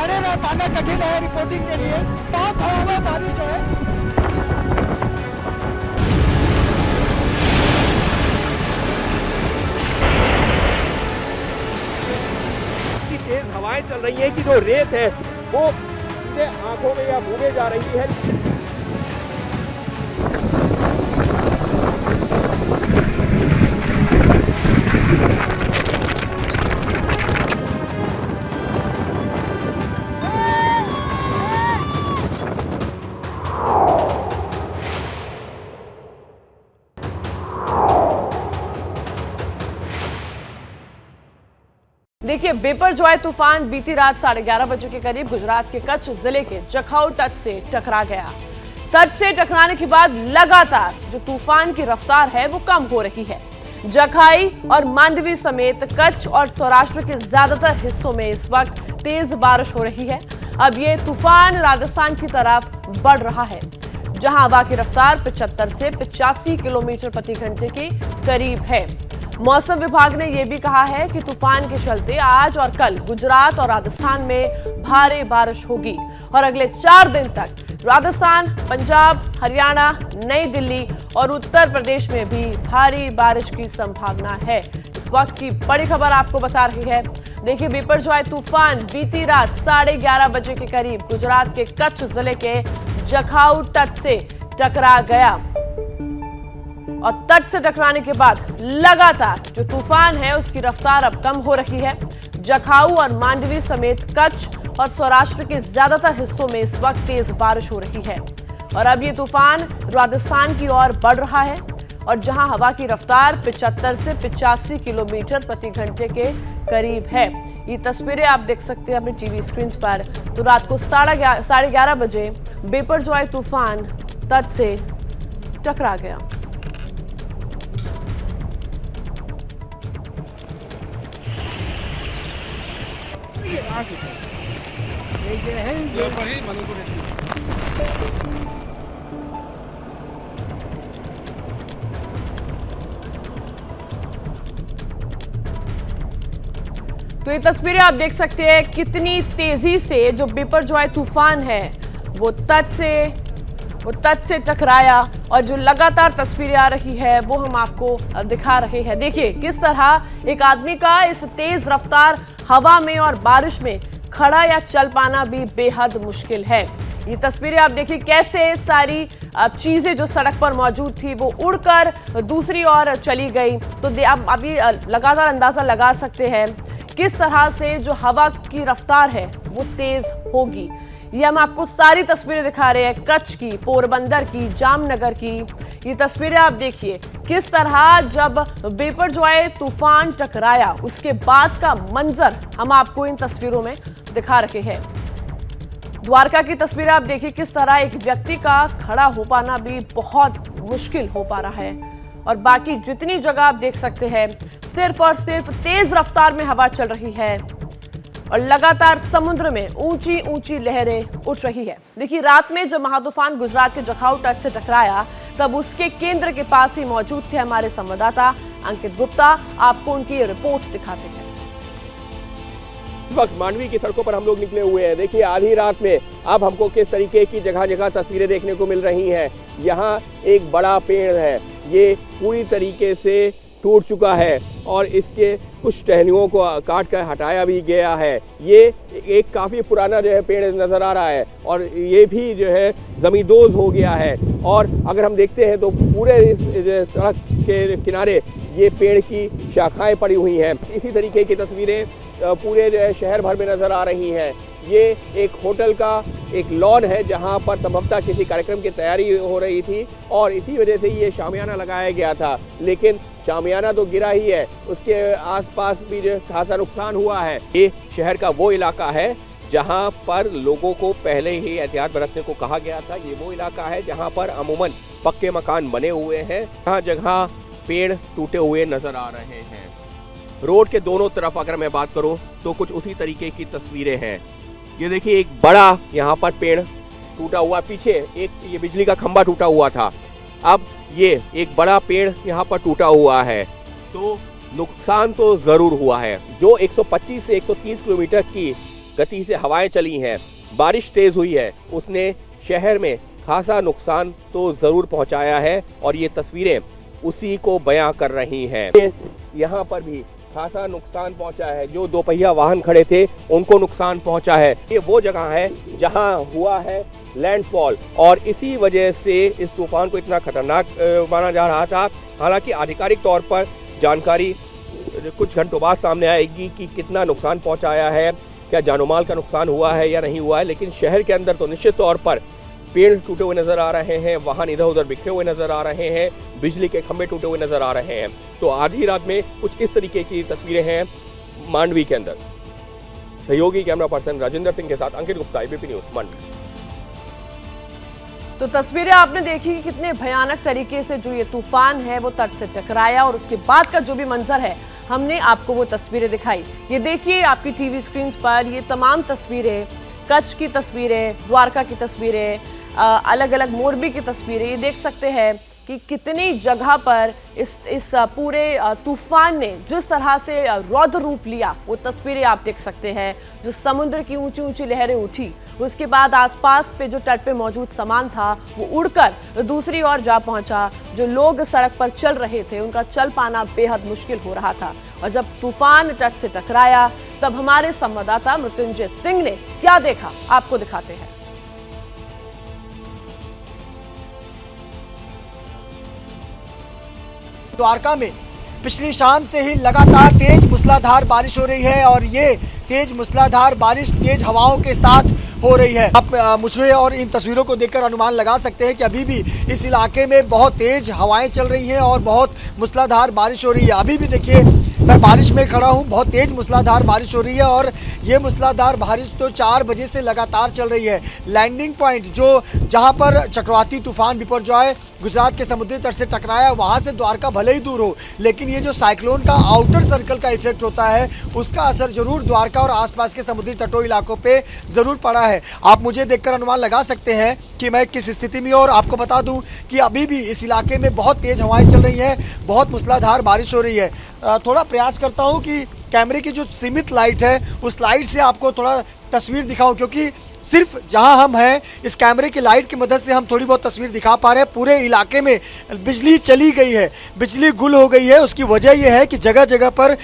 खड़े रह पाना कठिन है रिपोर्टिंग के लिए। बहुत भयावह बारिश है। तेज हवाएं चल रही हैं कि जो रेत है वो सीधे आंखों में या मुंह में जा रही है। देखिए, बिपरजॉय तूफान बीती रात 11:30 बजे के करीब गुजरात के कच्छ जिले के जखाऊ तट से टकरा गया। तट से टकराने के बाद लगातार जो तूफान की रफ्तार है वो कम हो रही है। जखाई और मांडवी समेत कच्छ और सौराष्ट्र के ज्यादातर हिस्सों में इस वक्त तेज बारिश हो रही है। अब ये तूफान राजस्थान की तरफ बढ़ रहा है, जहां हवा की रफ्तार 75 से 85 किलोमीटर प्रति घंटे के करीब है। मौसम विभाग ने यह भी कहा है कि तूफान के चलते आज और कल गुजरात और राजस्थान में भारी बारिश होगी और अगले 4 दिन तक राजस्थान, पंजाब, हरियाणा, नई दिल्ली और उत्तर प्रदेश में भी भारी बारिश की संभावना है। इस वक्त की बड़ी खबर आपको बता रही है। देखिए, बिपरजॉय तूफान बीती रात 11:30 बजे के करीब गुजरात के कच्छ जिले के जखाऊ तट से टकरा गया और तट से टकराने के बाद लगातार जो तूफान है उसकी रफ्तार अब कम हो रही है। जखाऊ और मांडवी समेत कच्छ और सौराष्ट्र के ज्यादातर हिस्सों में इस वक्त तेज बारिश हो रही है और अब ये तूफान राजस्थान की ओर बढ़ रहा है और जहां हवा की रफ्तार 75 से 85 किलोमीटर प्रति घंटे के करीब है। ये तस्वीरें आप देख सकते हैं अपने टीवी स्क्रीन पर। तो रात को 11:30 बजे बिपरजॉय तूफान तट से टकरा गया। तो ये तस्वीरें आप देख सकते हैं कितनी तेजी से जो बिपरजॉय तूफान है वो तट से टकराया और जो लगातार तस्वीरें आ रही है वो हम आपको दिखा रहे हैं। देखिए किस तरह एक आदमी का इस तेज रफ्तार हवा में और बारिश में खड़ा या चल पाना भी बेहद मुश्किल है। ये तस्वीरें आप देखिए कैसे सारी चीजें जो सड़क पर मौजूद थी वो उड़कर दूसरी ओर चली गई। तो आप अभी लगातार अंदाजा लगा सकते हैं किस तरह से जो हवा की रफ्तार है वो तेज होगी। ये हम आपको सारी तस्वीरें दिखा रहे हैं, कच्छ की, पोरबंदर की, जामनगर की। ये तस्वीरें आप देखिए किस तरह जब बिपरजॉय तूफान टकराया उसके बाद का मंजर हम आपको इन तस्वीरों में दिखा रहे हैं। द्वारका की तस्वीरें आप देखिए किस तरह एक व्यक्ति का खड़ा हो पाना भी बहुत मुश्किल हो पा रहा है और बाकी जितनी जगह आप देख सकते हैं सिर्फ और सिर्फ तेज रफ्तार में हवा चल रही है और लगातार समुद्र में ऊंची ऊंची लहरें उठ रही है। देखिए रात में जब महातूफान गुजरात के जखाऊ तट से टकराया तब उसके केंद्र के पास ही मौजूद थे हमारे संवाददाता अंकित गुप्ता। आपको उनकी रिपोर्ट दिखाते हैं। इस वक्त मांडवी की सड़कों पर हम लोग निकले हुए हैं। देखिए आधी रात में अब हमको किस तरीके की जगह जगह तस्वीरें देखने को मिल रही हैं। यहाँ एक बड़ा पेड़ है, ये पूरी तरीके से टूट चुका है और इसके कुछ टहनियों को काट कर हटाया भी गया है। ये एक काफ़ी पुराना जो है पेड़ नज़र आ रहा है और ये भी जो है ज़मींदोज़ हो गया है। और अगर हम देखते हैं तो पूरे इस सड़क के किनारे ये पेड़ की शाखाएं पड़ी हुई हैं। इसी तरीके की तस्वीरें पूरे जो है शहर भर में नज़र आ रही हैं। ये एक होटल का एक लॉन है जहां पर संभवतः किसी कार्यक्रम की तैयारी हो रही थी और इसी वजह से ये शामियाना लगाया गया था, लेकिन शामियाना तो गिरा ही है, उसके आसपास भी जो खासा नुकसान हुआ है। ये शहर का वो इलाका है जहां पर लोगों को पहले ही एहतियात बरतने को कहा गया था। ये वो इलाका है जहां पर अमूमन पक्के मकान बने हुए हैं, जहाँ जगह पेड़ टूटे हुए नजर आ रहे हैं। रोड के दोनों तरफ अगर मैं बात करूं तो कुछ उसी तरीके की तस्वीरें हैं। ये देखिए एक बड़ा यहाँ पर पेड़ टूटा हुआ, पीछे एक ये बिजली का खंभा टूटा हुआ था, अब ये एक बड़ा पेड़ यहाँ पर टूटा हुआ है। तो नुकसान तो ज़रूर हुआ है। जो 125 से 130 किलोमीटर की गति से हवाएं चली हैं, बारिश तेज हुई है, उसने शहर में खासा नुकसान तो जरूर पहुंचाया है और ये तस्वीरें उसी को बयां कर रही हैं। यहाँ पर भी खासा नुकसान पहुंचा है, जो दोपहिया वाहन खड़े थे उनको नुकसान पहुंचा है। ये वो जगह है जहां हुआ है लैंडफॉल और इसी वजह से इस तूफान को इतना खतरनाक माना जा रहा था। हालांकि आधिकारिक तौर पर जानकारी कुछ घंटों बाद सामने आएगी कि कितना नुकसान पहुंचाया है, क्या जानोमाल का नुकसान हुआ है या नहीं हुआ है। लेकिन शहर के अंदर तो निश्चित तौर पर पेड़ टूटे हुए नजर आ रहे हैं, वाहन इधर उधर बिखरे हुए नजर आ रहे हैं, बिजली के खंभे टूटे हुए नजर आ रहे हैं। तो आधी रात में कुछ इस तरीके की तस्वीरें हैं मांडवी के अंदर। सहयोगी कैमरा पर्सन राजेंद्र सिंह के साथ अंकित गुप्ता, एबीपी न्यूज, मांडवी। तो तस्वीरें आपने देखी कि कितने भयानक तरीके से जो ये तूफान है वो तट से टकराया और उसके बाद का जो भी मंजर है हमने आपको वो तस्वीरें दिखाई। ये देखिए आपकी टीवी स्क्रीन पर ये तमाम तस्वीरें, कच्छ की तस्वीरें, द्वारका की तस्वीरें, अलग अलग मोरबी की तस्वीरें, ये देख सकते हैं कि कितनी जगह पर इस पूरे तूफान ने जिस तरह से रौद्र रूप लिया वो तस्वीरें आप देख सकते हैं। जो समुद्र की ऊंची ऊंची लहरें उठी, उसके बाद आसपास पे जो तट पे मौजूद सामान था वो उड़कर दूसरी ओर जा पहुंचा। जो लोग सड़क पर चल रहे थे उनका चल पाना बेहद मुश्किल हो रहा था। और जब तूफान तट से टकराया तब हमारे संवाददाता मृत्युंजय सिंह ने क्या देखा आपको दिखाते हैं। द्वारका में पिछली शाम से ही लगातार तेज मूसलाधार बारिश हो रही है और ये तेज मूसलाधार बारिश तेज हवाओं के साथ हो रही है। आप मुझे और इन तस्वीरों को देखकर अनुमान लगा सकते हैं कि अभी भी इस इलाके में बहुत तेज हवाएं चल रही हैं और बहुत मूसलाधार बारिश हो रही है। अभी भी देखिए मैं बारिश में खड़ा हूँ, बहुत तेज मूसलाधार बारिश हो रही है और ये मूसलाधार बारिश तो 4 बजे से लगातार चल रही है। लैंडिंग पॉइंट जो जहाँ पर चक्रवाती तूफान बिपरजॉय गुजरात के समुद्री तट से टकराया, वहाँ से द्वारका भले ही दूर हो, लेकिन ये जो साइक्लोन का आउटर सर्कल का इफेक्ट होता है उसका असर जरूर द्वारका और आसपास के समुद्री तटों इलाकों पे जरूर पड़ा है। आप मुझे देखकर अनुमान लगा सकते हैं कि मैं किस स्थिति में, और आपको बता दूं कि अभी भी इस इलाके में बहुत तेज हवाएं चल रही हैं, बहुत मूसलाधार बारिश हो रही है। थोड़ा प्रयास करता हूं कि कैमरे की जो सीमित लाइट है उस लाइट से आपको थोड़ा तस्वीर दिखाऊं, क्योंकि सिर्फ जहां हम हैं इस कैमरे की लाइट की मदद से हम थोड़ी बहुत तस्वीर दिखा पा रहे हैं। पूरे इलाके में बिजली चली गई है, बिजली गुल हो गई है। उसकी वजह यह है कि जगह जगह पर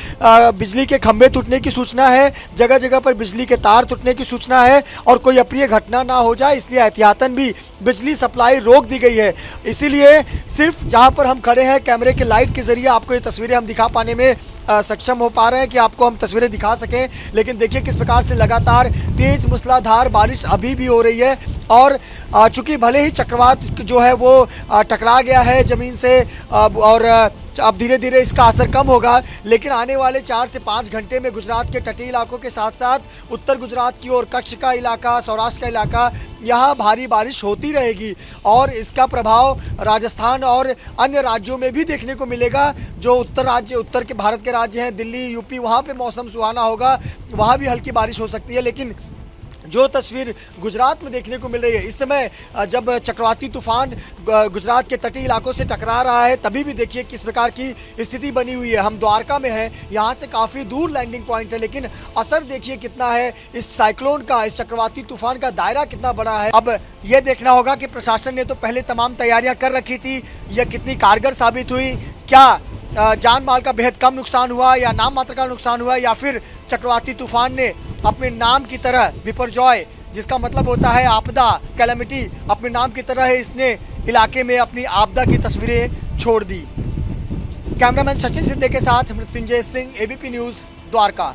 बिजली के खंभे टूटने की सूचना है, जगह जगह पर बिजली के तार टूटने की सूचना है और कोई अप्रिय घटना ना हो जाए इसलिए एहतियातन भी बिजली सप्लाई रोक दी गई है। इसीलिए सिर्फ जहाँ पर हम खड़े हैं कैमरे के लाइट के जरिए आपको ये तस्वीरें हम दिखा पाने में सक्षम हो पा रहे हैं कि आपको हम तस्वीरें दिखा सकें। लेकिन देखिए किस प्रकार से लगातार तेज मूसलाधार बारिश अभी भी हो रही है और चूंकि भले ही चक्रवात जो है वो टकरा गया है ज़मीन से और अब धीरे धीरे इसका असर कम होगा, लेकिन आने वाले 4 से 5 घंटे में गुजरात के तटीय इलाकों के साथ साथ उत्तर गुजरात की ओर कच्छ का इलाका, सौराष्ट्र का इलाका, यहाँ भारी बारिश होती रहेगी और इसका प्रभाव राजस्थान और अन्य राज्यों में भी देखने को मिलेगा। जो उत्तर के भारत के राज्य हैं, दिल्ली, यूपी, वहाँ पे मौसम सुहाना होगा, वहाँ भी हल्की बारिश हो सकती है। लेकिन जो तस्वीर गुजरात में देखने को मिल रही है इस समय, जब चक्रवाती तूफान गुजरात के तटीय इलाकों से टकरा रहा है तभी भी देखिए किस प्रकार की स्थिति बनी हुई है। हम द्वारका में हैं, यहाँ से काफ़ी दूर लैंडिंग पॉइंट है, लेकिन असर देखिए कितना है इस साइक्लोन का, इस चक्रवाती तूफान का दायरा कितना बड़ा है। अब यह देखना होगा कि प्रशासन ने तो पहले तमाम तैयारियाँ कर रखी थी, यह कितनी कारगर साबित हुई। क्या जान माल का बेहद कम नुकसान हुआ या नाम मात्र का नुकसान हुआ, या फिर चक्रवाती तूफान ने अपने नाम की तरह बिपरजॉय, जिसका मतलब होता है आपदा, कैलेमिटी, अपने नाम की तरह है इसने इलाके में अपनी आपदा की तस्वीरें छोड़ दी। कैमरामैन सचिन सिद्धे के साथ मृत्युंजय सिंह, एबीपी न्यूज, द्वारका।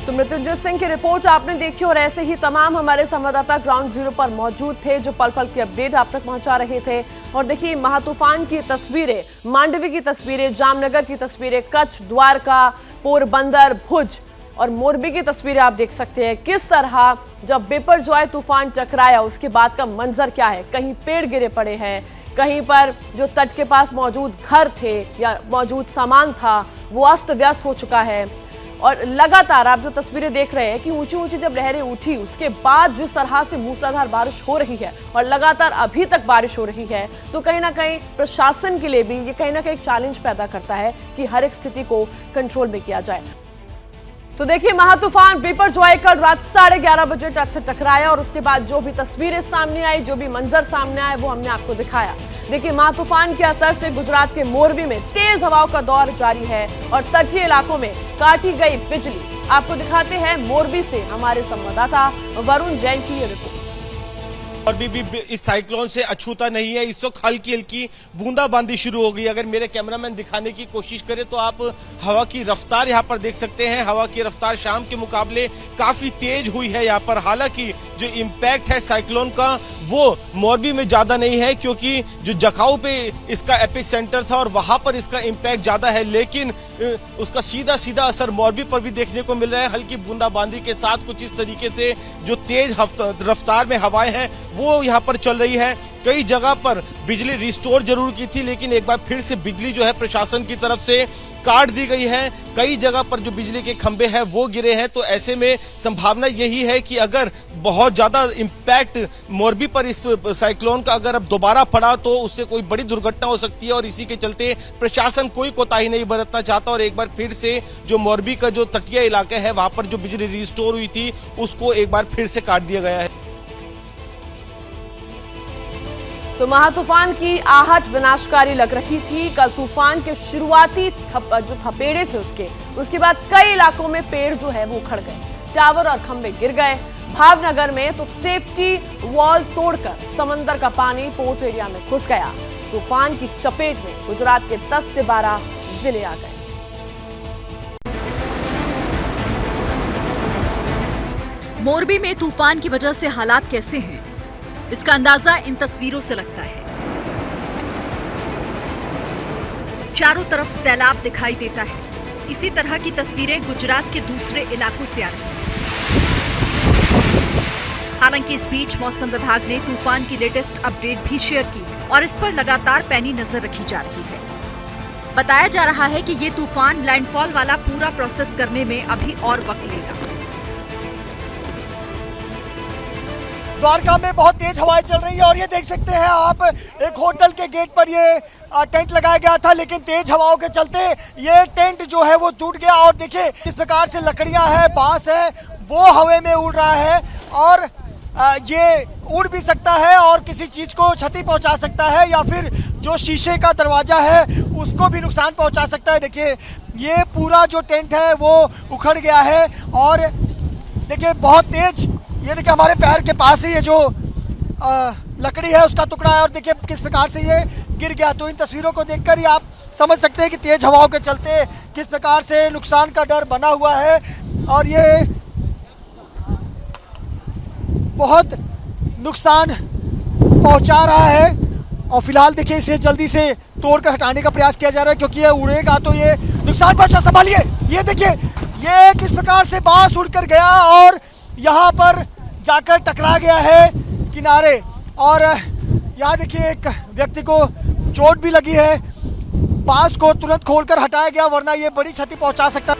तो मृत्युंजय सिंह की रिपोर्ट आपने देखी और ऐसे ही तमाम हमारे संवाददाता ग्राउंड जीरो पर मौजूद थे जो पल पल की अपडेट आप तक पहुंचा रहे थे। और देखिए महातूफान की तस्वीरें, मांडवी की तस्वीरें, जामनगर की तस्वीरें, कच्छ, द्वारका, पोरबंदर, भुज और मोरबी की तस्वीरें आप देख सकते हैं। किस तरह जब बिपरजॉय तूफान टकराया उसके बाद का मंजर क्या है। कहीं पेड़ गिरे पड़े हैं, कहीं पर जो तट के पास मौजूद घर थे या मौजूद सामान था वो अस्त व्यस्त हो चुका है। और लगातार आप जो तस्वीरें देख रहे हैं कि ऊंची ऊंची जब लहरें उठी उसके बाद जिस तरह से मूसलाधार बारिश हो रही है और लगातार अभी तक बारिश हो रही है, तो कहीं ना कहीं प्रशासन के लिए भी ये कहीं ना कहीं एक चैलेंज पैदा करता है कि हर एक स्थिति को कंट्रोल में किया जाए। तो देखिए महातूफान बिपरजॉय कल रात 11:30 बजे तट से टकराया और उसके बाद जो भी तस्वीरें सामने आई, जो भी मंजर सामने आए, वो हमने आपको दिखाया। देखिए महातूफान के असर से गुजरात के मोरबी में तेज हवाओं का दौर जारी है और तटीय इलाकों में काटी गई बिजली। आपको दिखाते हैं मोरबी से हमारे संवाददाता वरुण जैन की ये रिपोर्ट। और भी इस साइक्लोन से अछूता नहीं है। इस वक्त हल्की हल्की बूंदाबांदी शुरू हो गई। अगर मेरे कैमरामैन दिखाने की कोशिश करे तो आप हवा की रफ्तार यहाँ पर देख सकते हैं। हवा की रफ्तार शाम के मुकाबले काफी तेज हुई है यहाँ पर। हालांकि जो इम्पैक्ट है साइक्लोन का वो मोरबी में ज्यादा नहीं है, क्योंकि जो जखाऊ पे इसका एपिक सेंटर था और वहां पर इसका इम्पैक्ट ज्यादा है, लेकिन उसका सीधा सीधा असर मोरबी पर भी देखने को मिल रहा है। हल्की बूंदाबांदी के साथ कुछ इस तरीके से जो तेज रफ्तार में हवाएं हैं वो यहाँ पर चल रही है। कई जगह पर बिजली रिस्टोर जरूर की थी, लेकिन एक बार फिर से बिजली जो है प्रशासन की तरफ से काट दी गई है। कई जगह पर जो बिजली के खंभे हैं वो गिरे हैं। तो ऐसे में संभावना यही है कि अगर बहुत ज्यादा इम्पैक्ट मोरबी पर इस साइक्लोन का अगर अब दोबारा पड़ा तो उससे कोई बड़ी दुर्घटना हो सकती है, और इसी के चलते प्रशासन कोई कोताही नहीं बरतना चाहता और एक बार फिर से जो मोरबी का जो तटीय इलाके है वहां पर जो बिजली रिस्टोर हुई थी उसको एक बार फिर से काट दिया गया है। तो महातूफान की आहट विनाशकारी लग रही थी। कल तूफान के शुरुआती जो थपेड़े थे उसके बाद कई इलाकों में पेड़ जो है वो उखड़ गए, टावर और खंभे गिर गए। भावनगर में तो सेफ्टी वॉल तोड़कर समंदर का पानी पोर्ट एरिया में घुस गया। तूफान की चपेट में गुजरात के 10 से 12 जिले आ गए। मोरबी में तूफान की वजह से हालात कैसे हैं, इसका अंदाजा इन तस्वीरों से लगता है। चारों तरफ सैलाब दिखाई देता है। इसी तरह की तस्वीरें गुजरात के दूसरे इलाकों से आ रही हैं। हालांकि इस बीच मौसम विभाग ने तूफान की लेटेस्ट अपडेट भी शेयर की और इस पर लगातार पैनी नजर रखी जा रही है। बताया जा रहा है कि ये तूफान लैंडफॉल वाला पूरा प्रोसेस करने में अभी और वक्त लेगा। द्वारका में बहुत तेज हवाएं चल रही है और ये देख सकते हैं आप, एक होटल के गेट पर ये टेंट लगाया गया था, लेकिन तेज हवाओं के चलते ये टेंट जो है वो टूट गया। और देखिए किस प्रकार से लकड़ियां हैं, बांस है, वो हवा में उड़ रहा है और ये उड़ भी सकता है और किसी चीज को क्षति पहुंचा सकता है, या फिर जो शीशे का दरवाजा है उसको भी नुकसान पहुंचा सकता है। देखिए ये पूरा जो टेंट है वो उखड़ गया है और देखिए बहुत तेज, ये देखिए हमारे पैर के पास ही ये जो लकड़ी है उसका टुकड़ा है और देखिए किस प्रकार से ये गिर गया। तो इन तस्वीरों को देखकर ही आप समझ सकते हैं कि तेज हवाओं के चलते किस प्रकार से नुकसान का डर बना हुआ है और ये बहुत नुकसान पहुंचा रहा है। और फिलहाल देखिए इसे जल्दी से तोड़कर हटाने का प्रयास किया जा रहा है, क्योंकि ये उड़ेगा तो ये नुकसान पहुंचा। संभालिए, ये देखिए ये किस प्रकार से बांस उड़कर गया और यहाँ पर जाकर टकरा गया है किनारे, और यहाँ देखिए एक व्यक्ति को चोट भी लगी है। बांस को तुरंत खोलकर हटाया गया, वरना ये बड़ी क्षति पहुंचा सकता।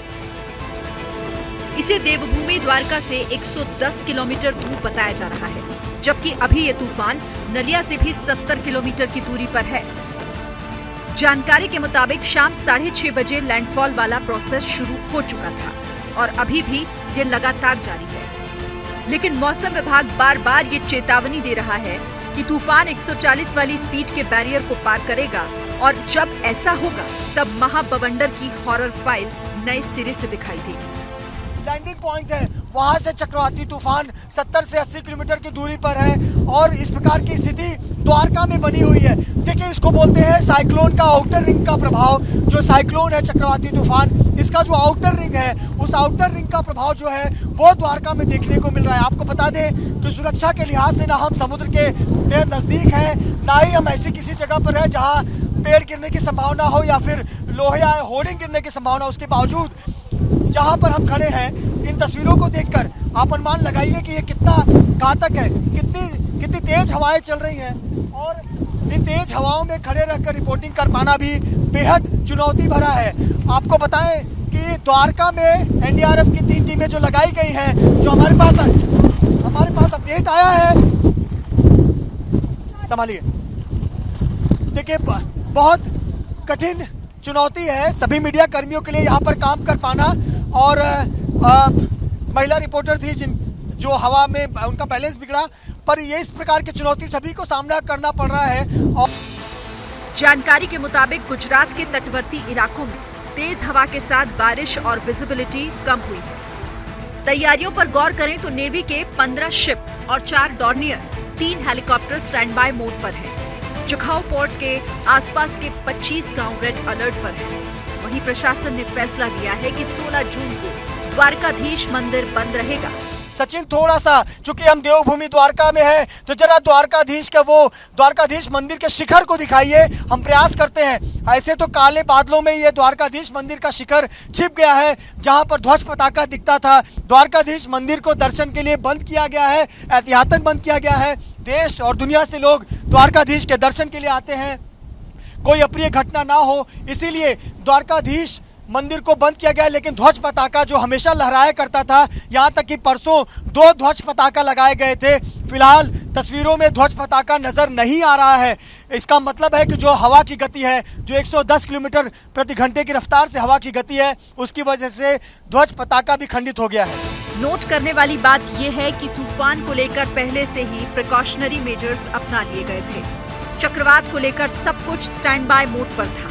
इसे देवभूमि द्वारका से 110 किलोमीटर दूर बताया जा रहा है, जबकि अभी ये तूफान नलिया से भी 70 किलोमीटर की दूरी पर है। जानकारी के मुताबिक शाम 6:30 बजे लैंडफॉल वाला प्रोसेस शुरू हो चुका था और अभी भी ये लगातार जारी है। लेकिन मौसम विभाग बार बार ये चेतावनी दे रहा है कि तूफान 140 वाली स्पीड के बैरियर को पार करेगा और जब ऐसा होगा तब महाबवंडर की हॉरर फाइल नए सिरे से दिखाई देगी। लैंडिंग पॉइंट है, वहां से चक्रवाती तूफान 70 से 80 किलोमीटर की दूरी पर है और इस प्रकार की स्थिति द्वारका में बनी हुई है। देखिए इसको बोलते हैं साइक्लोन का आउटर रिंग का प्रभाव। जो साइक्लोन है चक्रवाती तूफान, इसका जो आउटर रिंग है उस आउटर रिंग का प्रभाव जो है वो द्वारका में देखने को मिल रहा है। आपको बता दें कि सुरक्षा के लिहाज से ना हम समुद्र के नजदीक हैं, ना ही हम ऐसी किसी जगह पर है जहाँ पेड़ गिरने की संभावना हो या फिर लोहे या होर्डिंग गिरने की संभावना। उसके बावजूद जहां पर हम खड़े हैं, इन तस्वीरों को देखकर आप अनुमान लगाइए कि ये कितना घातक है, कितनी तेज हवाएं चल रही हैं और इन तेज हवाओं में खड़े रहकर रिपोर्टिंग कर पाना भी बेहद चुनौती भरा है। आपको बताएं कि द्वारका में एनडीआरएफ की 3 टीमें जो लगाई गई हैं, जो हमारे पास अपडेट आया है, संभालिए, देखिए बहुत कठिन चुनौती है सभी मीडिया कर्मियों के लिए यहाँ पर काम कर पाना। और महिला रिपोर्टर थी जो हवा में उनका बैलेंस बिगड़ा, पर ये इस प्रकार की चुनौती सभी को सामना करना पड़ रहा है। और जानकारी के मुताबिक गुजरात के तटवर्ती इलाकों में तेज हवा के साथ बारिश और विजिबिलिटी कम हुई है। तैयारियों पर गौर करें तो नेवी के 15 शिप और 4 Dornier, 3 helicopter stand by mode पर हैं। जखाऊ पोर्ट के आसपास के 25 गांव रेड अलर्ट पर हैं। वहीं प्रशासन ने फैसला लिया है कि 16 जून को द्वारकाधीश मंदिर बंद रहेगा। सचिन, थोड़ा सा चूंकि हम देवभूमि द्वारका में हैं, तो जरा द्वारकाधीश मंदिर के शिखर को दिखाइए। हम प्रयास करते हैं। ऐसे तो काले बादलों में ये द्वारकाधीश मंदिर का शिखर छिप गया है, जहां पर ध्वज पताका दिखता था। द्वारकाधीश मंदिर को दर्शन के लिए बंद किया गया है, एहतियातन बंद किया गया है। देश और दुनिया से लोग द्वारकाधीश के दर्शन के लिए आते हैं, कोई अप्रिय घटना ना हो, इसीलिए द्वारकाधीश मंदिर को बंद किया गया। लेकिन ध्वज पताका जो हमेशा लहराया करता था, यहाँ तक कि परसों 2 ध्वज पताका लगाए गए थे। फिलहाल तस्वीरों में ध्वज पताका नजर नहीं आ रहा है। इसका मतलब है कि जो हवा की गति है, जो 110 किलोमीटर प्रति घंटे की रफ्तार से हवा की गति है, उसकी वजह से ध्वज पताका भी खंडित हो गया है। नोट करने वाली बात यह है कि तूफान को लेकर पहले से ही प्रिकॉशनरी मेजर्स अपना लिए गए थे। चक्रवात को लेकर सब कुछ स्टैंड बाय मोड पर था,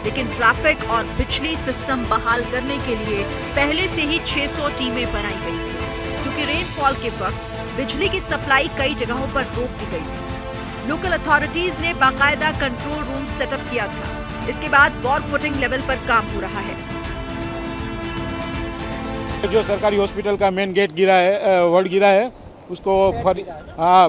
लेकिन ट्रैफिक और बिजली सिस्टम बहाल करने के लिए पहले से ही 600 टीमें बनाई गई थी, क्योंकि रेनफॉल के वक्त बिजली की सप्लाई कई जगहों पर रोक दी गई थी। लोकल अथॉरिटीज ने बाकायदा कंट्रोल रूम सेटअप किया था। इसके बाद वॉर फुटिंग लेवल पर काम हो रहा है। जो सरकारी हॉस्पिटल का मेन गेट गिरा है, वर्ड गिरा है, उसको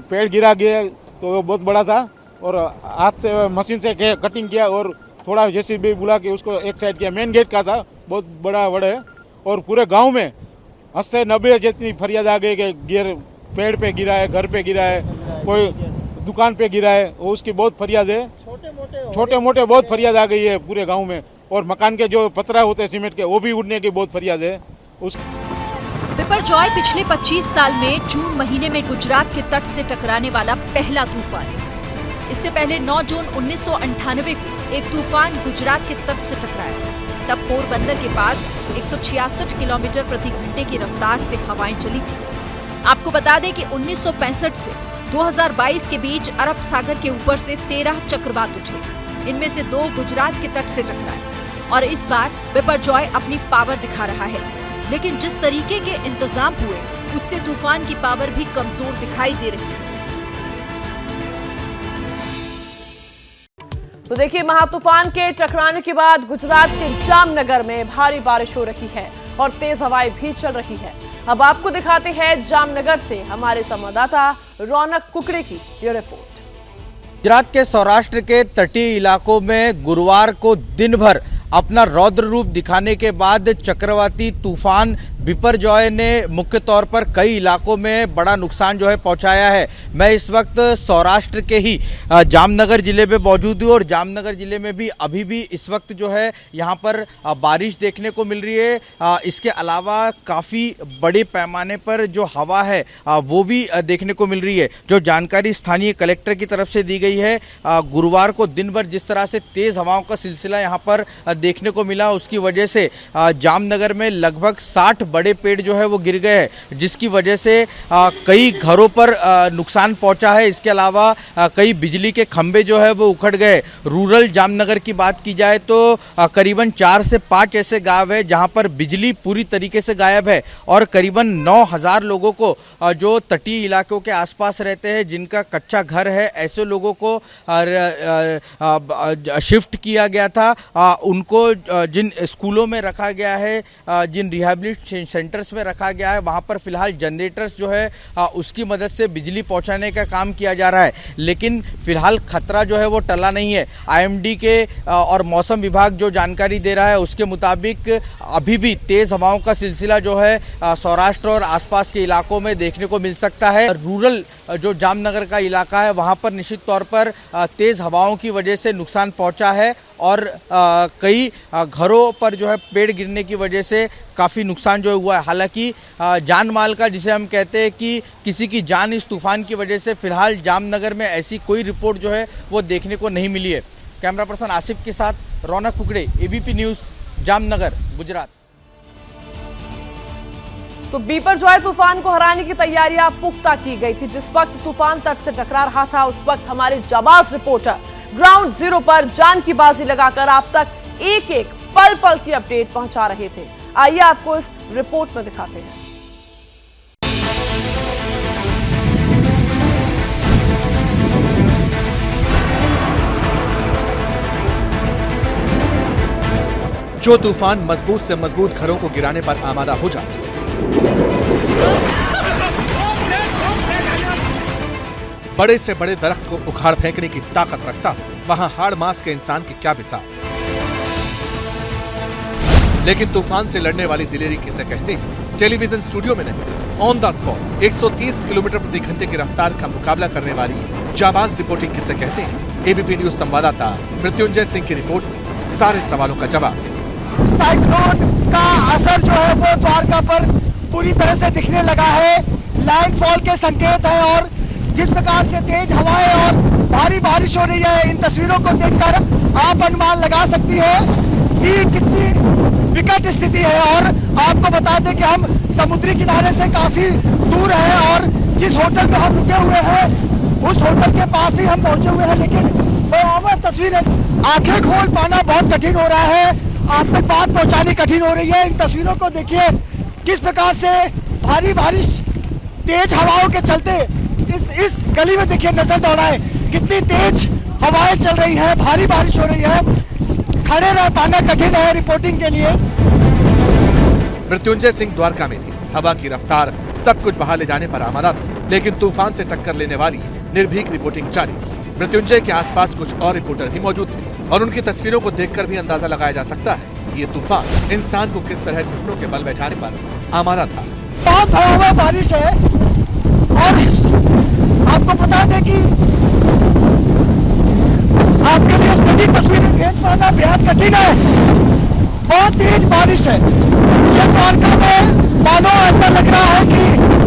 पेड़ गिरा गया, तो वो बहुत बड़ा था और हाथ से मशीन से कटिंग किया और थोड़ा जैसे भी बुला के उसको एक साइड किया। मेन गेट का था, बहुत बड़ा वड़ है और पूरे गांव में 80 से 90 जितनी फरियाद आ गई कि गिर पेड़ पे गिरा है, घर पे गिरा है, कोई दुकान पे गिरा है, वो उसकी बहुत फरियाद है। छोटे मोटे बहुत फरियाद आ गई है पूरे गाँव में। और मकान के जो पतरा होते हैं सीमेंट के, वो भी उड़ने की बहुत फरियाद है। बिपरजॉय पिछले 25 साल में जून महीने में गुजरात के तट से टकराने वाला पहला तूफान है। इससे पहले 9 जून 1998 को एक तूफान गुजरात के तट से टकराया। तब पोरबंदर के पास 166 किलोमीटर प्रति घंटे की रफ्तार से हवाएं चली थी। आपको बता दें कि 1965 से 2022 के बीच अरब सागर के ऊपर से 13 चक्रवात उठे। इनमें से 2 गुजरात के तट से टकराए और इस बार बिपरजॉय अपनी पावर दिखा रहा है। लेकिन जिस तरीके के इंतजाम हुए, उससे तूफान की पावर भी कमजोर दिखाई दे रही है। तो देखिए, महातूफान के टकराने के बाद गुजरात के जामनगर में भारी बारिश हो रही है और तेज हवाएं भी चल रही है। अब आपको दिखाते हैं जामनगर से हमारे संवाददाता रौनक कुकड़े की ये रिपोर्ट। गुजरात के सौराष्ट्र के तटीय इलाकों में गुरुवार को दिन भर अपना रौद्र रूप दिखाने के बाद चक्रवाती तूफान बिपरजॉय ने मुख्य तौर पर कई इलाकों में बड़ा नुकसान जो है पहुंचाया है। मैं इस वक्त सौराष्ट्र के ही जामनगर ज़िले में मौजूद हूँ और जामनगर ज़िले में भी अभी भी इस वक्त जो है यहाँ पर बारिश देखने को मिल रही है। इसके अलावा काफ़ी बड़े पैमाने पर जो हवा है वो भी देखने को मिल रही है। जो जानकारी स्थानीय कलेक्टर की तरफ से दी गई है, गुरुवार को दिन भर जिस तरह से तेज़ हवाओं का सिलसिला यहाँ पर देखने को मिला, उसकी वजह से जामनगर में लगभग 60 बड़े पेड़ जो है वो गिर गए हैं, जिसकी वजह से कई घरों पर नुकसान पहुंचा है। इसके अलावा कई बिजली के खंभे जो है वो उखड़ गए। रूरल जामनगर की बात की जाए तो करीबन 4 से 5 ऐसे गांव है जहां पर बिजली पूरी तरीके से गायब है और करीबन 9000 लोगों को जो तटीय इलाकों के आसपास रहते हैं, जिनका कच्चा घर है, ऐसे लोगों को शिफ्ट किया गया था। उनको जिन स्कूलों में रखा गया है, जिन रिहैबिलिटेशन सेंटर्स में रखा गया है, वहाँ पर फिलहाल जनरेटर्स जो है उसकी मदद से बिजली पहुँचाने का काम किया जा रहा है। लेकिन फिलहाल खतरा जो है वो टला नहीं है। IMD के और मौसम विभाग जो जानकारी दे रहा है उसके मुताबिक अभी भी तेज़ हवाओं का सिलसिला जो है सौराष्ट्र और आसपास के इलाकों में देखने को मिल सकता है। रूरल जो जामनगर का इलाका है वहाँ पर निश्चित तौर पर तेज़ हवाओं की वजह से नुकसान पहुँचा है और कई घरों पर जो है पेड़ गिरने की वजह से काफ़ी नुकसान जो हुआ है। हालांकि जान माल का, जिसे हम कहते हैं कि किसी की जान इस तूफान की वजह से फिलहाल जामनगर में ऐसी कोई रिपोर्ट जो है वो देखने को नहीं मिली है। कैमरा पर्सन आसिफ के साथ रौनक कुकड़े, ABP न्यूज़, जामनगर, गुजरात। तो बिपरजॉय तूफान को हराने की तैयारियां पुख्ता की गई थी। जिस वक्त तूफान तट से टकरा रहा था उस वक्त हमारे जाबाज रिपोर्टर ग्राउंड जीरो पर जान की बाजी लगाकर आप तक एक एक पल पल की अपडेट पहुंचा रहे थे। आइए आपको इस रिपोर्ट में दिखाते हैं। जो तूफान मजबूत से मजबूत घरों को गिराने पर आमादा हो जाए, बड़े से बड़े दरख्त को उखाड़ फेंकने की ताकत रखता हो, वहां हाड़ मास के इंसान की क्या मिसाल। लेकिन तूफान से लड़ने वाली दिलेरी किसे कहते हैं? टेलीविजन स्टूडियो में नहीं, ऑन द स्पॉट 130 किलोमीटर प्रति घंटे की रफ्तार का मुकाबला करने वाली जाबाज रिपोर्टिंग किसे कहते हैं? एबीपी न्यूज संवाददाता मृत्युंजय सिंह की रिपोर्ट में सारे सवालों का जवाब। साइक्लोन का असर जो है वो द्वारका पर पूरी तरह से दिखने लगा है। लैंडफॉल के संकेत है और जिस प्रकार से तेज हवाएं और भारी बारिश हो रही है, इन तस्वीरों को देखकर आप अनुमान लगा सकती है कि कितनी विकट स्थिति है। और आपको बता दें कि हम समुद्री किनारे से काफी दूर हैं और जिस होटल में हम रुके हुए हैं उस होटल के पास ही हम पहुंचे हुए हैं, लेकिन भयावह तस्वीर है। आंखें खोल पाना बहुत कठिन हो रहा है, आप तक बात पहुंचानी कठिन हो रही है। इन तस्वीरों को देखिए किस प्रकार से भारी बारिश तेज हवाओं के चलते इस गली में देखिए नजर दौड़ाए कितनी तेज हवाएं चल रही है, भारी बारिश हो रही है। खड़े रह पाना कठिन है रिपोर्टिंग के लिए। मृत्युंजय सिंह द्वारका में थे। हवा की रफ्तार सब कुछ बहा ले जाने पर आमादा था, लेकिन तूफान से टक्कर लेने वाली निर्भीक रिपोर्टिंग जारी थी। मृत्युंजय के आसपास कुछ और रिपोर्टर भी मौजूद थे और उनकी तस्वीरों को देखकर भी अंदाजा लगाया जा सकता है कि ये तूफान इंसान को किस तरह घुटनों के बल बैठाने पर आमादा था। बहुत भयावह बारिश है और आपको बता दें कि आपके लिए स्टडी तस्वीरें भेज पाना बेहद कठिन है। बहुत तेज बारिश है। ये द्वारका में मानो ऐसा लग रहा है कि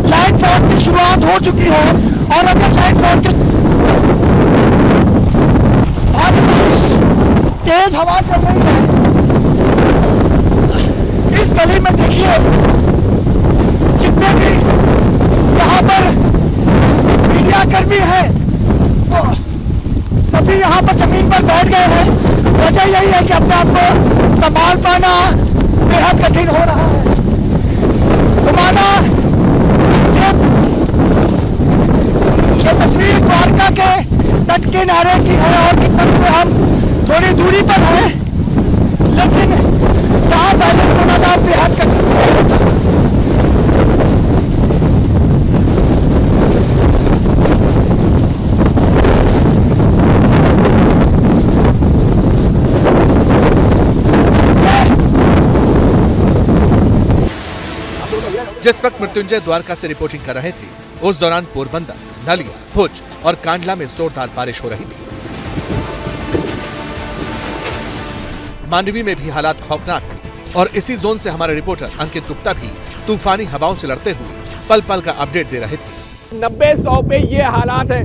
लैंडफॉल की शुरुआत हो चुकी है और अगर लैंडफॉल की भारी बारिश तेज हवा चल रही है, इस गली में देखिए जितने भी यहाँ पर मीडिया कर्मी हैं तो सभी यहाँ पर जमीन पर बैठ गए हैं। वजह यही है कि अपने आप को संभाल पाना बेहद कठिन हो रहा है। तो माना ये तस्वीर द्वारका के तट किनारे की है और किनारे से हम थोड़ी दूरी पर हैं, लेकिन यहाँ बैलेंस बनाना बेहद कठिन है। जिस वक्त मृत्युंजय द्वारका से रिपोर्टिंग कर रहे थे उस दौरान पोरबंदर, नलिया, भुज और कांडला में जोरदार बारिश हो रही थी। मांडवी में भी हालात खौफनाक थे और इसी जोन से हमारे रिपोर्टर अंकित गुप्ता भी तूफानी हवाओं से लड़ते हुए पल पल का अपडेट दे रहे थे। 90-100 पे ये हालात है,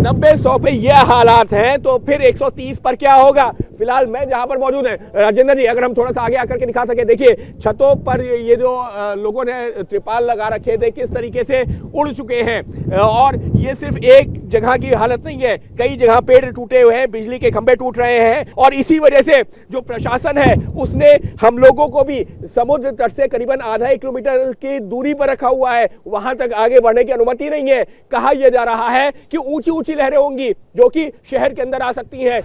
90-100 पे ये हालात हैं, तो फिर 130 पर क्या होगा? फिलहाल मैं जहां पर मौजूद है, राजेंद्र जी अगर हम थोड़ा सा आगे आकर के दिखा सके, देखिए छतों पर ये जो लोगों ने त्रिपाल लगा रखे थे किस तरीके से उड़ चुके हैं। और ये सिर्फ एक जगह की हालत नहीं है, कई जगह पेड़ टूटे हुए हैं, बिजली के खंभे टूट रहे हैं और इसी वजह से जो प्रशासन है उसने हम लोगों को भी समुद्र तट से करीबन आधा किलोमीटर की दूरी पर रखा हुआ है, वहां तक आगे बढ़ने की अनुमति नहीं है। कहा यह जा रहा है कि ऊंची ऊंची लहरें होंगी जो कि शहर के अंदर आ सकती हैं।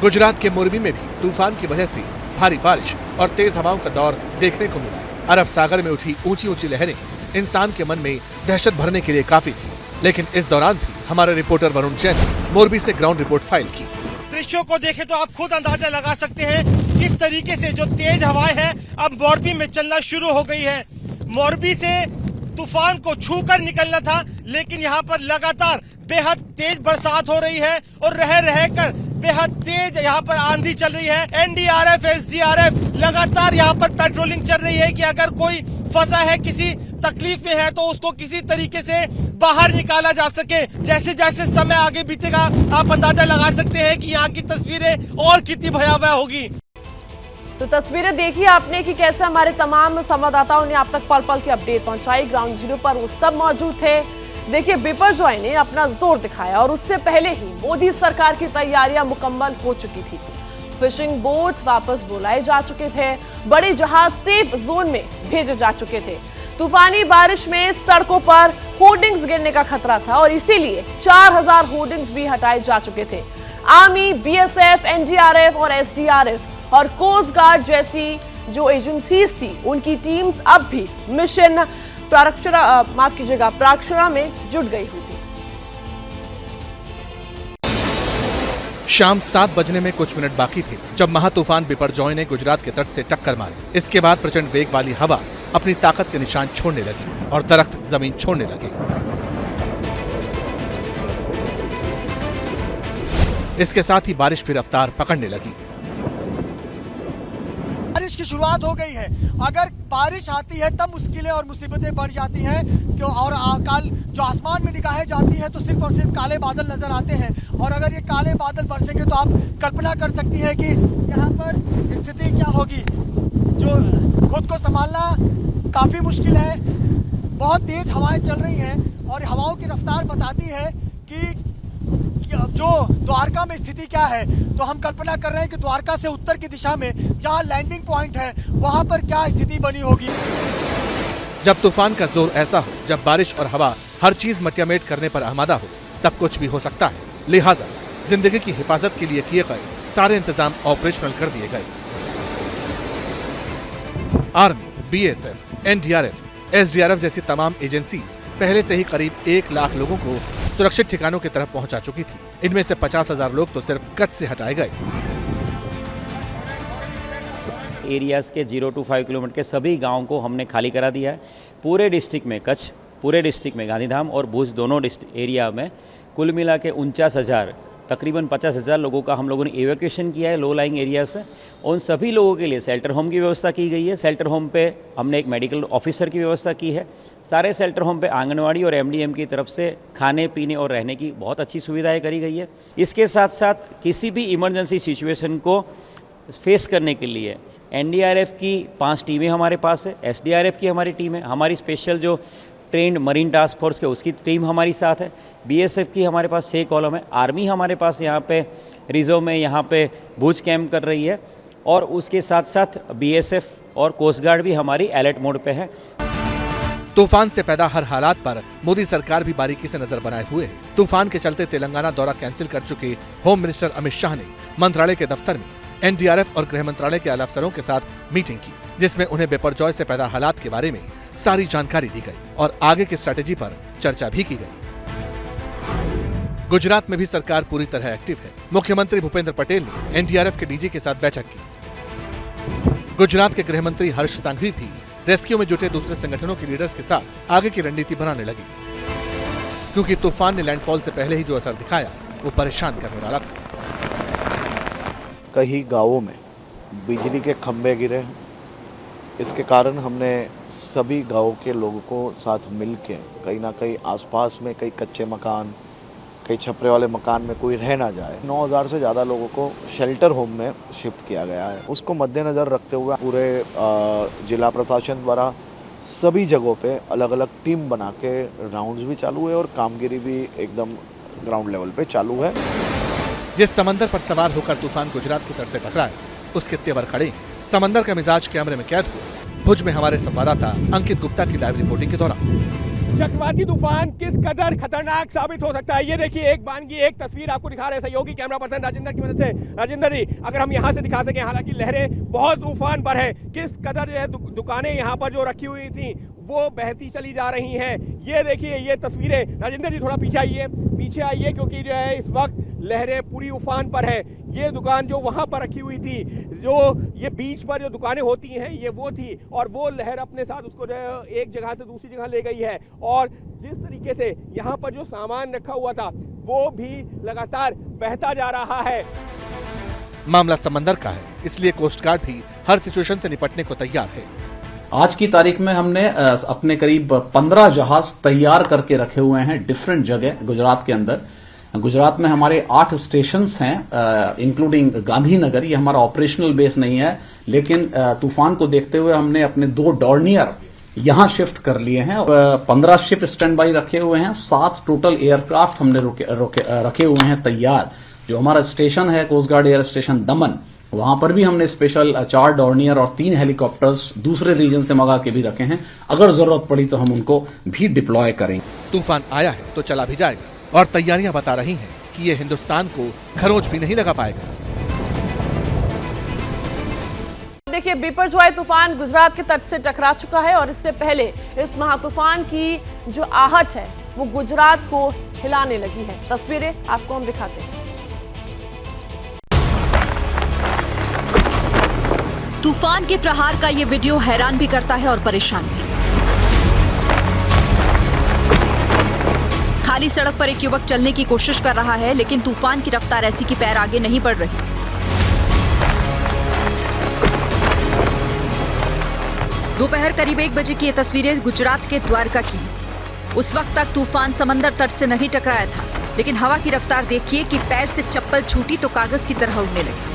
गुजरात के मोरबी में भी तूफान की वजह से भारी बारिश और तेज हवाओं का दौर देखने को मिला। अरब सागर में उठी ऊंची ऊंची लहरें इंसान के मन में दहशत भरने के लिए काफी थी, लेकिन इस दौरान भी हमारे रिपोर्टर वरुण जैन ने मोरबी से ग्राउंड रिपोर्ट फाइल की। दृश्यों को देखें तो आप खुद अंदाजा लगा सकते हैं किस तरीके से जो तेज हवाएं हैं अब मोरबी में चलना शुरू हो गई है। मोरबी से तूफान को छूकर निकलना था, लेकिन यहाँ पर लगातार बेहद तेज बरसात हो रही है और रह रहकर बेहद तेज यहाँ पर आंधी चल रही है। एनडीआरएफ, एसडीआरएफ लगातार यहाँ पर पेट्रोलिंग चल रही है कि अगर कोई फंसा है, किसी तकलीफ में है, तो उसको किसी तरीके से बाहर निकाला जा सके। जैसे जैसे समय आगे बीतेगा आप अंदाजा लगा सकते हैं कि यहाँ की तस्वीरें और कितनी भयावह होगी। तो तस्वीरें देखी आपने कि कैसे हमारे तमाम संवाददाताओं ने आप तक पल पल की अपडेट पहुंचाई। ग्राउंड जीरो पर वो सब मौजूद थे। देखिए, बिपरजॉय ने अपना जोर दिखाया और उससे पहले ही मोदी सरकार की तैयारियां मुकम्मल हो चुकी थी। फिशिंग बोट्स वापस बुलाए जा चुके थे, बड़े जहाज सेफ जोन में भेजे जा चुके थे। तूफानी बारिश में सड़कों पर होर्डिंग्स गिरने का खतरा था और इसीलिए 4000 होर्डिंग्स भी हटाए जा चुके थे। आर्मी, बीएसएफ, एनडीआरएफ और एसडीआरएफ और कोस्ट गार्ड जैसी जो एजेंसीज थी, उनकी टीम्स अब भी मिशन प्राक्षरा में जुट गई हुई थी। शाम 7 बजने में कुछ मिनट बाकी थे जब महातूफान बिपरजॉय ने गुजरात के तट से टक्कर मारी। इसके बाद प्रचंड वेग वाली हवा अपनी ताकत के निशान छोड़ने लगी और दरख्त जमीन छोड़ने लगे। इसके साथ ही बारिश भी रफ्तार पकड़ने लगी। बारिश की शुरुआत हो गई है। अगर बारिश आती है तब मुश्किलें और मुसीबतें बढ़ जाती हैं क्यों, और काल जो आसमान में निगाहें जाती हैं तो सिर्फ और सिर्फ काले बादल नजर आते हैं। और अगर ये काले बादल बरसेंगे तो आप कल्पना कर सकती हैं कि यहाँ पर स्थिति क्या होगी। जो खुद को संभालना काफ़ी मुश्किल है। बहुत तेज हवाएं चल रही हैं और हवाओं की रफ्तार बताती है कि जो द्वारका में स्थिति क्या है। तो हम कल्पना कर रहे हैं कि द्वारका से उत्तर की दिशा में जहां लैंडिंग पॉइंट है वहां पर क्या स्थिति बनी होगी। जब तूफान का जोर ऐसा हो, जब बारिश और हवा हर चीज मटियामेट करने पर आमादा हो, तब कुछ भी हो सकता है। लिहाजा जिंदगी की हिफाजत के लिए किए गए सारे इंतजाम ऑपरेशनल कर दिए गए। आर्मी, बीएसएफ, एनडीआरएफ, एसडीआरएफ जैसी तमाम एजेंसीज पहले से ही करीब 1 लाख लोगों को सुरक्षित ठिकानों की तरफ पहुंचा चुकी थी। इनमें से 50,000 लोग तो सिर्फ कच्छ से हटाए गए। एरियाज के 0 to 5 किलोमीटर के सभी गांवों को हमने खाली करा दिया है। पूरे डिस्ट्रिक्ट में कच्छ, पूरे डिस्ट्रिक्ट में गांधीधाम और भुज दोनों एरिया में कुल मिला के 49,000 तकरीबन 50,000 लोगों का हम लोगों ने एवैक्यूएशन किया है लो लाइंग एरिया से। उन सभी लोगों के लिए शेल्टर होम की व्यवस्था की गई है। शेल्टर होम पे हमने एक मेडिकल ऑफिसर की व्यवस्था की है। सारे शेल्टर होम पे आंगनवाड़ी और एमडीएम की तरफ से खाने पीने और रहने की बहुत अच्छी सुविधाएं करी गई है। इसके साथ साथ किसी भी इमरजेंसी सिचुएशन को फेस करने के लिए एनडीआरएफ की 5 टीमें हमारे पास है, एसडीआरएफ की हमारी टीम है, हमारी स्पेशल जो ट्रेंड मरीन टास्क फोर्स के उसकी टीम हमारी साथ है, बीएसएफ की हमारे पास 6 कॉलम है, आर्मी हमारे पास यहाँ पे रिजर्व में यहाँ पे भुज कैंप कर रही है और उसके साथ साथ बीएसएफ और कोस्ट गार्ड भी हमारी अलर्ट मोड पे है। तूफान से पैदा हर हालात पर मोदी सरकार भी बारीकी से नजर बनाए हुए है। तूफान के चलते तेलंगाना दौरा कैंसिल कर चुके होम मिनिस्टर अमित शाह ने मंत्रालय के दफ्तर में एनडीआरएफ और गृह मंत्रालय के आला अफसरों के साथ मीटिंग की, जिसमें उन्हें बिपरजॉय से पैदा हालात के बारे में सारी जानकारी दी गई और आगे की स्ट्रेटेजी पर चर्चा भी की गई। गुजरात में भी सरकार पूरी तरह एक्टिव है। मुख्यमंत्री भूपेंद्र पटेल ने एनडीआरएफ के डीजी के साथ बैठक की। गुजरात के गृह मंत्री हर्ष सांघवी भी रेस्क्यू में जुटे दूसरे संगठनों के लीडर्स के साथ आगे की रणनीति बनाने लगी, क्योंकि तूफान ने लैंडफॉल से पहले ही जो असर दिखाया वो परेशान करने वाला था। कई गांवों में बिजली के खंभे गिरे। इसके कारण हमने सभी गांव के लोगों को साथ मिल के कहीं ना कहीं आसपास में कई कच्चे मकान, कई छपरे वाले मकान में कोई रह ना जाए, 9,000 से ज़्यादा लोगों को शेल्टर होम में शिफ्ट किया गया है। उसको मद्देनज़र रखते हुए पूरे जिला प्रशासन द्वारा सभी जगहों पे अलग अलग टीम बना के राउंड्स भी चालू है और कामगिरी भी एकदम ग्राउंड लेवल पे चालू है। जिस समंदर पर सवार होकर तूफान गुजरात की तट से टकराए उसके तेवर खड़े। समंदर का मिजाज कैमरे में कैद हुआ। भुज में हमारे संवाददाता अंकित गुप्ता की लाइव रिपोर्टिंग के दौरान। चक्रवाती तूफान किस कदर खतरनाक साबित हो सकता है, ये देखिए एक बान की एक तस्वीर आपको दिखा रहे हैं सहयोगी कैमरा पर्सन राजेंद्र की मदद से। राजेंद्र जी, अगर हम यहाँ से दिखा सकें, हालांकि लहरें बहुत तूफान पर है, किस कदर जो है दुकानें यहाँ पर जो रखी हुई थी वो बहती चली जा रही हैं। ये देखिए ये तस्वीरें। राजेंद्र जी थोड़ा पीछे आइए क्योंकि जो है इस वक्त लहरें पूरी उफान पर है। ये दुकान जो वहां पर रखी हुई थी, जो ये बीच पर जो दुकानें होती हैं, ये वो थी और वो लहर अपने साथ उसको जो है एक जगह से दूसरी जगह ले गई है। और जिस तरीके से यहाँ पर जो सामान रखा हुआ था वो भी लगातार बहता जा रहा है। मामला समंदर का है, इसलिए कोस्ट गार्ड भी हर सिचुएशन से निपटने को तैयार है। आज की तारीख में हमने अपने करीब 15 जहाज तैयार करके रखे हुए हैं डिफरेंट जगह गुजरात के अंदर, गुजरात में हमारे 8 स्टेशंस हैं, इंक्लूडिंग गांधीनगर। ये हमारा ऑपरेशनल बेस नहीं है, लेकिन तूफान को देखते हुए हमने अपने 2 डॉर्नियर यहां शिफ्ट कर लिए हैं। 15 शिप स्टैंड बाई रखे हुए हैं, 7 टोटल एयरक्राफ्ट हमने रखे हुए हैं तैयार। जो हमारा स्टेशन है कोस्ट गार्ड एयर स्टेशन दमन, वहां पर भी हमने स्पेशल 4 डॉर्नियर और 3 हेलीकॉप्टर्स दूसरे रीजन से मंगा के भी रखे हैं। अगर जरूरत पड़ी तो हम उनको भी डिप्लॉय करेंगे। तूफान आया है तो चला भी जाएगा और तैयारियां बता रही हैं कि ये हिंदुस्तान को खरोंच भी नहीं लगा पाएगा। देखिए, बिपरजॉय तूफान गुजरात के तट से टकरा चुका है और इससे पहले इस महातूफान की जो आहट है वो गुजरात को हिलाने लगी है। तस्वीरें आपको हम दिखाते हैं। तूफान के प्रहार का ये वीडियो हैरान भी करता है और परेशान भी। खाली सड़क पर एक युवक चलने की कोशिश कर रहा है, लेकिन तूफान की रफ्तार ऐसी कि पैर आगे नहीं बढ़ रही। दोपहर करीब 1 बजे की ये तस्वीरें गुजरात के द्वारका की। उस वक्त तक तूफान समंदर तट से नहीं टकराया था, लेकिन हवा की रफ्तार देखिए कि पैर से चप्पल छूटी तो कागज की तरह उड़ने लगी।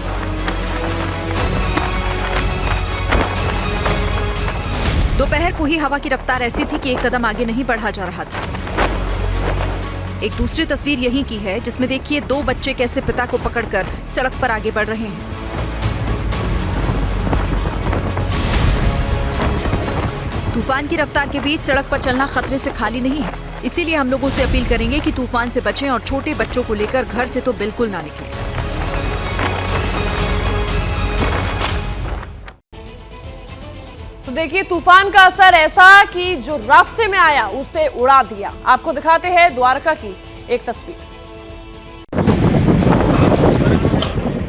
दोपहर को ही हवा की रफ्तार ऐसी थी कि एक कदम आगे नहीं बढ़ा जा रहा था। एक दूसरी तस्वीर यहीं की है, जिसमें देखिए 2 बच्चे कैसे पिता को पकड़कर सड़क पर आगे बढ़ रहे हैं। तूफान की रफ्तार के बीच सड़क पर चलना खतरे से खाली नहीं है, इसीलिए हम लोगों से अपील करेंगे कि तूफान से बचें और छोटे बच्चों को लेकर घर से तो बिल्कुल ना निकलें। तो देखिए, तूफान का असर ऐसा कि जो रास्ते में आया उसे उड़ा दिया। आपको दिखाते हैं द्वारका की एक तस्वीर।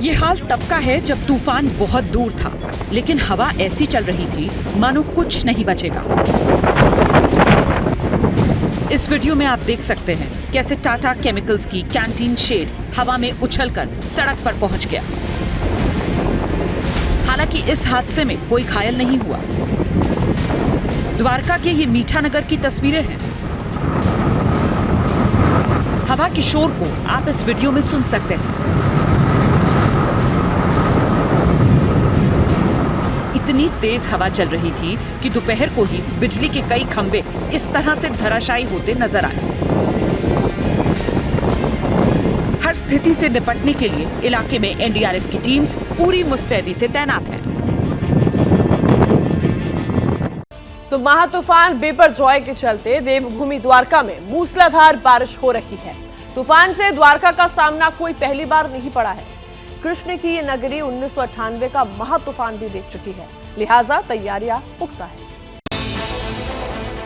ये हाल तब का है जब तूफान बहुत दूर था, लेकिन हवा ऐसी चल रही थी मानो कुछ नहीं बचेगा। इस वीडियो में आप देख सकते हैं कैसे टाटा केमिकल्स की कैंटीन शेड हवा में उछलकर सड़क पर पहुंच गया। हालांकि इस हादसे में कोई घायल नहीं हुआ। द्वारका के ये मीठा नगर की तस्वीरें हैं। हवा के शोर को आप इस वीडियो में सुन सकते हैं। इतनी तेज हवा चल रही थी कि दोपहर को ही बिजली के कई खंभे इस तरह से धराशायी होते नजर आए। हर स्थिति से निपटने के लिए इलाके में एनडीआरएफ की टीम्स पूरी मुस्तैदी से तैनात हैं। तो महातूफान बिपरजॉय के चलते देवभूमि द्वारका में मूसलाधार बारिश हो रही है। तूफान से द्वारका का सामना कोई पहली बार नहीं पड़ा है। कृष्ण की ये नगरी 1998 का महातूफान भी देख चुकी है, लिहाजा तैयारियां पुख्ता है।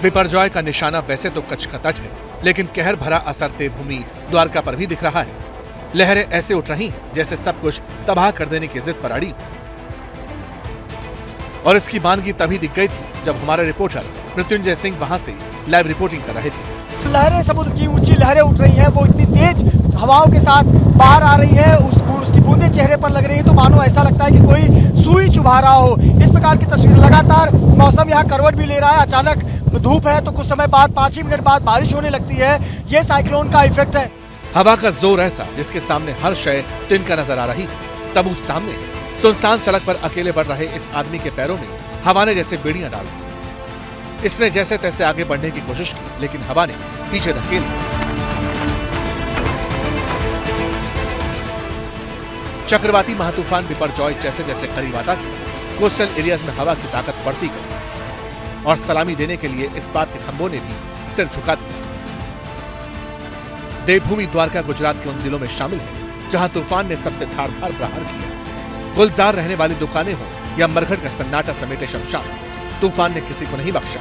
बिपरजॉय का निशाना वैसे तो कच्छ का तट है, लेकिन कहर भरा असर देवभूमि द्वारका पर भी दिख रहा है। लहरें ऐसे उठ रही जैसे सब कुछ तबाह कर देने की जिद पर अड़ी। और इसकी मानगी तभी दिख गई थी जब हमारे रिपोर्टर मृत्युंजय सिंह वहां से लाइव रिपोर्टिंग कर रहे थे। लहरें, समुद्र की ऊंची लहरें उठ रही हैं, वो इतनी तेज हवाओं के साथ बाहर आ रही है, उसकी बूंदें चेहरे पर लग रही है तो मानो ऐसा लगता है कि कोई सुई चुभा रहा हो। इस प्रकार की तस्वीर। लगातार मौसम यहाँ करवट भी ले रहा है। अचानक धूप है तो कुछ समय बाद 5 ही मिनट बाद बारिश होने लगती है। ये साइक्लोन का इफेक्ट है। हवा का जोर ऐसा जिसके सामने हर शय तिनका नजर आ रही है। सबूत सामने है। सुनसान सड़क पर अकेले बढ़ रहे इस आदमी के पैरों में हवा ने जैसे बेड़ियां डाल दी। इसने जैसे तैसे आगे बढ़ने की कोशिश की, लेकिन हवा ने पीछे धकेल दिया। चक्रवाती महातूफान बिपरजॉय जैसे जैसे करीब आता गया, कोस्टल एरियाज में हवा की ताकत बढ़ती गई और सलामी देने के लिए इस बात के खंभों ने भी सिर झुका दिया। देवभूमि द्वारका गुजरात के उन जिलों में शामिल है जहां तूफान ने सबसे धारदार प्रहार किया। गुलजार रहने वाली दुकानें हो या मरघट का सन्नाटा समेटे शमशान, तूफान ने किसी को नहीं बख्शा।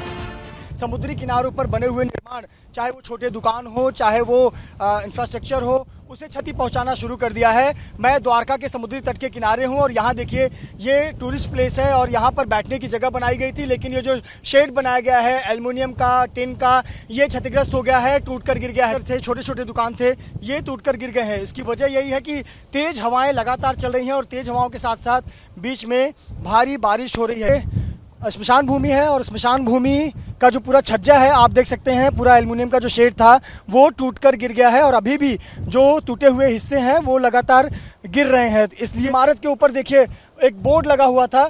समुद्री किनारों पर बने हुए निर्माण, चाहे वो छोटे दुकान हो, चाहे वो इंफ्रास्ट्रक्चर हो, उसे क्षति पहुंचाना शुरू कर दिया है। मैं द्वारका के समुद्री तट के किनारे हूं और यहाँ देखिए ये टूरिस्ट प्लेस है और यहाँ पर बैठने की जगह बनाई गई थी, लेकिन ये जो शेड बनाया गया है एल्युमिनियम का, टिन का, ये क्षतिग्रस्त हो गया है, टूटकर गिर गया है। छोटे छोटे दुकान थे, ये टूटकर गिर गए हैं। इसकी वजह यही है कि तेज हवाएं लगातार चल रही हैं और तेज हवाओं के साथ साथ बीच में भारी बारिश हो रही है। स्मशान भूमि है और स्मशान भूमि का जो पूरा छज्जा है आप देख सकते हैं, पूरा एल्युमिनियम का जो शेड था वो टूटकर गिर गया है और अभी भी जो टूटे हुए हिस्से हैं वो लगातार गिर रहे हैं। इस इमारत के ऊपर देखिए एक बोर्ड लगा हुआ था,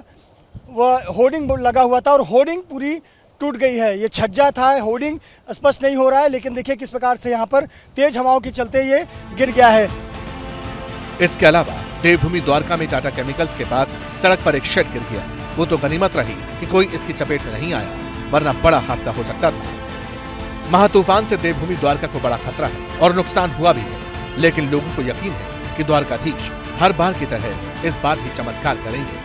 वह होर्डिंग बोर्ड लगा हुआ था और होर्डिंग पूरी टूट गई है। ये छज्जा था, होर्डिंग स्पष्ट नहीं हो रहा है, लेकिन देखिए किस प्रकार से यहाँ पर तेज हवाओं के चलते ये गिर गया है। इसके अलावा देवभूमि द्वारका में टाटा केमिकल्स के पास सड़क पर एक शेड गिर गया। वो तो गनीमत रही कि कोई इसकी चपेट में नहीं आया, वरना बड़ा हादसा हो सकता था। महातूफान से देवभूमि द्वारका को बड़ा खतरा है और नुकसान हुआ भी है, लेकिन लोगों को यकीन है कि द्वारकाधीश हर बार की तरह इस बार भी चमत्कार करेंगे।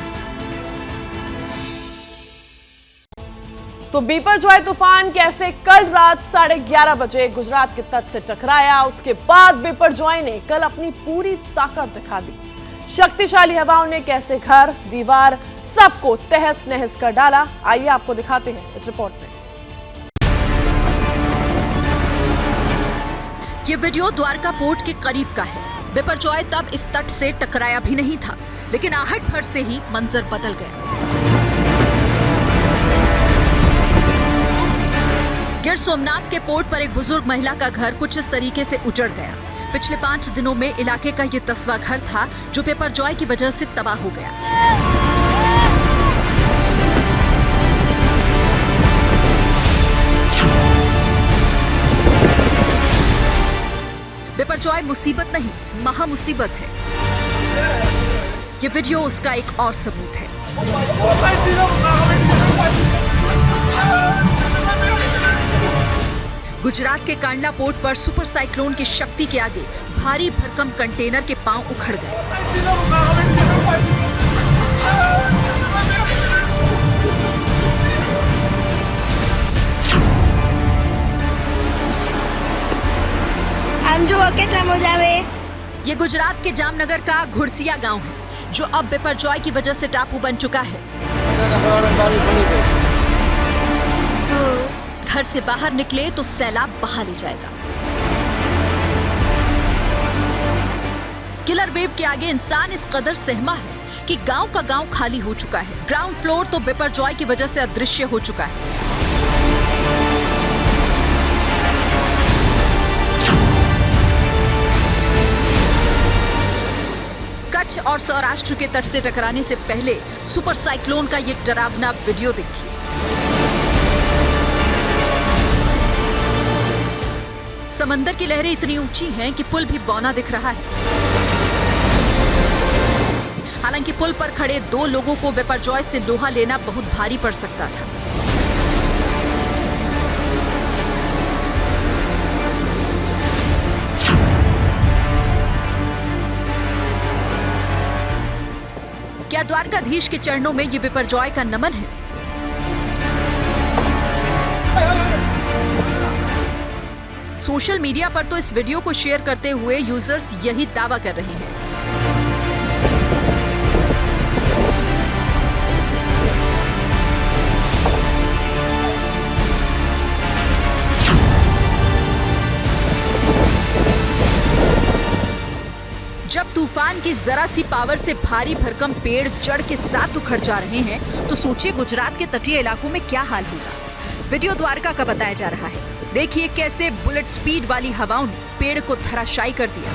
तो बिपरजॉय तूफान कैसे कल रात 11:30 बजे गुजरात के तट से टकराया, उसके बाद बिपरजॉय ने कल अपनी पूरी ताकत दिखा दी। शक्तिशाली हवाओं ने कैसे घर, दीवार सबको तहस नहस कर डाला, आइए आपको दिखाते हैं इस रिपोर्ट में। ये वीडियो द्वारका पोर्ट के करीब का है। बिपरजॉय तब इस तट से टकराया भी नहीं था, लेकिन आहट भर से ही मंजर बदल गया। गिर सोमनाथ के पोर्ट पर एक बुजुर्ग महिला का घर कुछ इस तरीके से उजड़ गया। पिछले 5 दिनों में इलाके का ये 10वां घर था जो बिपरजॉय की वजह से तबाह हो गया। बिपरजॉय मुसीबत नहीं, महा मुसीबत है। ये वीडियो उसका एक और सबूत है। गुजरात के कांडला पोर्ट पर सुपर साइक्लोन की शक्ति के आगे भारी भरकम कंटेनर के पांव उखड़ गए। ये गुजरात के जामनगर का घुड़सिया गांव है, जो अब बिपरजॉय की वजह से टापू बन चुका है। घर से बाहर निकले तो सैलाब बहा ले जाएगा। किलर वेव के आगे इंसान इस कदर सहमा है कि गांव का गांव खाली हो चुका है। ग्राउंड फ्लोर तो बिपरजॉय की वजह से अदृश्य हो चुका है। कच्छ और सौराष्ट्र के तट से टकराने से पहले सुपर साइक्लोन का ये डरावना वीडियो देखिए। समंदर की लहरें इतनी ऊंची हैं कि पुल भी बौना दिख रहा है। हालांकि पुल पर खड़े 2 लोगों को बिपरजॉय से लोहा लेना बहुत भारी पड़ सकता था। क्या द्वारकाधीश के चरणों में ये बिपरजॉय का नमन है? सोशल मीडिया पर तो इस वीडियो को शेयर करते हुए यूजर्स यही दावा कर रहे हैं। जब तूफान की जरा सी पावर से भारी भरकम पेड़ जड़ के साथ उखड़ जा रहे हैं, तो सोचिए गुजरात के तटीय इलाकों में क्या हाल होगा। वीडियो द्वारका का बताया जा रहा है। देखिए कैसे बुलेट स्पीड वाली हवाओं ने पेड़ को धराशायी कर दिया।